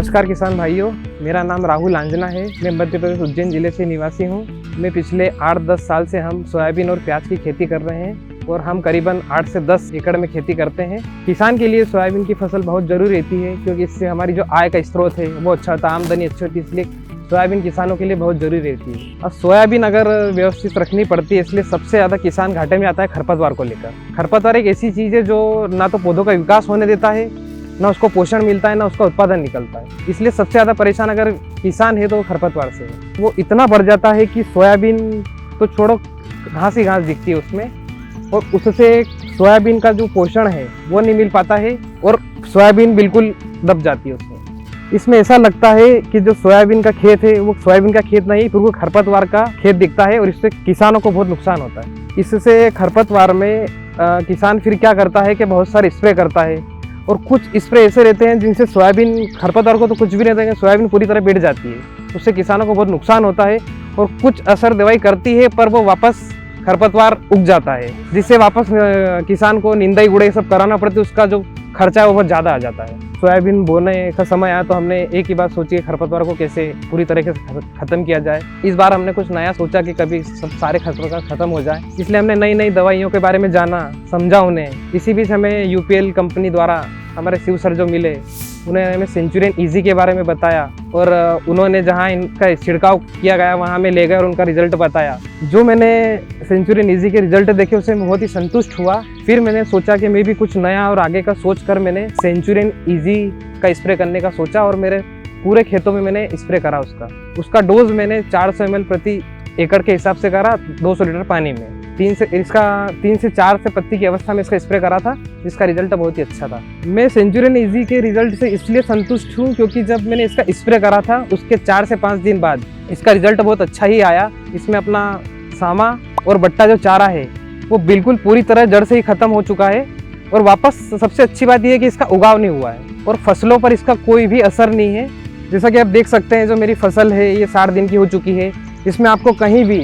नमस्कार किसान भाइयों, मेरा नाम राहुल आंजना है। मैं मध्य प्रदेश उज्जैन जिले से निवासी हूँ। मैं पिछले 8-10 साल से हम सोयाबीन और प्याज की खेती कर रहे हैं और हम करीबन 8 से 10 एकड़ में खेती करते हैं। किसान के लिए सोयाबीन की फसल बहुत जरूरी रहती है क्योंकि इससे हमारी जो आय का स्रोत है वो अच्छा होता है, आमदनी अच्छी होती है, इसलिए सोयाबीन किसानों के लिए बहुत जरूरी रहती है। और सोयाबीन अगर व्यवस्थित रखनी पड़ती है, इसलिए सबसे ज़्यादा किसान घाटे में आता है खरपतवार को लेकर। खरपतवार एक ऐसी चीज़ है जो ना तो पौधों का विकास होने देता है, ना उसको पोषण मिलता है, ना उसका उत्पादन निकलता है। इसलिए सबसे ज़्यादा परेशान अगर किसान है तो वो खरपतवार से है। वो इतना बढ़ जाता है कि सोयाबीन तो छोड़ो, घास ही घास दिखती है उसमें, और उससे सोयाबीन का जो पोषण है वो नहीं मिल पाता है और सोयाबीन बिल्कुल दब जाती है उसमें। इसमें ऐसा लगता है कि जो सोयाबीन का खेत है वो सोयाबीन का खेत नहीं, फिर वो खरपतवार का खेत दिखता है और इससे किसानों को बहुत नुकसान होता है। इससे खरपतवार में किसान फिर क्या करता है कि बहुत सारे स्प्रे करता है, और कुछ स्प्रे ऐसे रहते हैं जिनसे सोयाबीन, खरपतवार को तो कुछ भी नहीं देंगे, सोयाबीन पूरी तरह बैठ जाती है। उससे किसानों को बहुत नुकसान होता है और कुछ असर दवाई करती है पर वो वापस खरपतवार उग जाता है, जिससे वापस किसान को निंदाई गुड़ाई सब कराना पड़ती है। उसका जो खर्चा है वो बहुत ज़्यादा आ जाता है। सोयाबीन बोने का समय आया तो हमने एक ही बात सोची है, खरपतवार को कैसे पूरी तरीके से खत्म किया जाए। इस बार हमने कुछ नया सोचा कि कभी सब सारे खरपतवार खत्म हो जाए, इसलिए हमने नई नई दवाइयों के बारे में जाना, समझा उन्हें। इसी बीच हमें यूपीएल कंपनी द्वारा हमारे शिव सर जो मिले, उन्हें हमें सेंचुरियन इजी के बारे में बताया और उन्होंने जहां इनका छिड़काव किया गया वहां हमें ले गए और उनका रिजल्ट बताया। जो मैंने सेंचुरियन इजी के रिजल्ट देखे उससे मैं बहुत ही संतुष्ट हुआ। फिर मैंने सोचा कि मैं भी कुछ नया और आगे का सोच कर मैंने सेंचुरियन इजी का स्प्रे करने का सोचा और मेरे पूरे खेतों में मैंने स्प्रे करा। उसका डोज मैंने 400 ml प्रति एकड़ के हिसाब से करा, 200 लीटर पानी में। 3 से 4 से पत्ती की अवस्था में इसका स्प्रे करा था, जिसका रिजल्ट बहुत ही अच्छा था। मैं सेंचुरियन इजी के रिजल्ट से इसलिए संतुष्ट हूँ क्योंकि जब मैंने इसका स्प्रे करा था उसके 4 से 5 दिन बाद इसका रिजल्ट बहुत अच्छा ही आया। इसमें अपना सामा और बट्टा जो चारा है वो बिल्कुल पूरी तरह जड़ से ही खत्म हो चुका है और वापस सबसे अच्छी बात यह है कि इसका उगाव नहीं हुआ है और फसलों पर इसका कोई भी असर नहीं है। जैसा कि आप देख सकते हैं, जो मेरी फसल है ये 60 दिन की हो चुकी है, इसमें आपको कहीं भी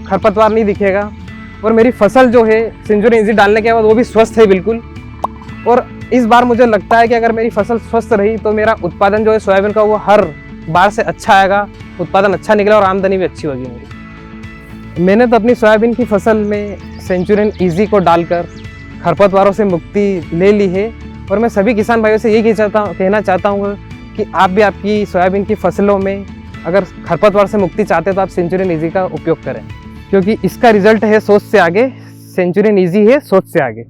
खरपतवार नहीं दिखेगा और मेरी फसल जो है सेंचुरियन इजी डालने के बाद वो भी स्वस्थ है बिल्कुल। और इस बार मुझे लगता है कि अगर मेरी फसल स्वस्थ रही तो मेरा उत्पादन जो है सोयाबीन का वो हर बार से अच्छा आएगा, उत्पादन अच्छा निकला और आमदनी भी अच्छी होगी मेरी। मैंने तो अपनी सोयाबीन की फसल में सेंचुरियन इजी को डालकर खरपतवारों से मुक्ति ले ली है और मैं सभी किसान भाइयों से यही कहना चाहता हूँ कि आप भी आपकी सोयाबीन की फसलों में अगर खरपतवार से मुक्ति चाहते हैं तो आप सेंचुरियन इजी का उपयोग करें, क्योंकि इसका रिजल्ट है सोच से आगे। सेंचुरियन इजी है सोच से आगे।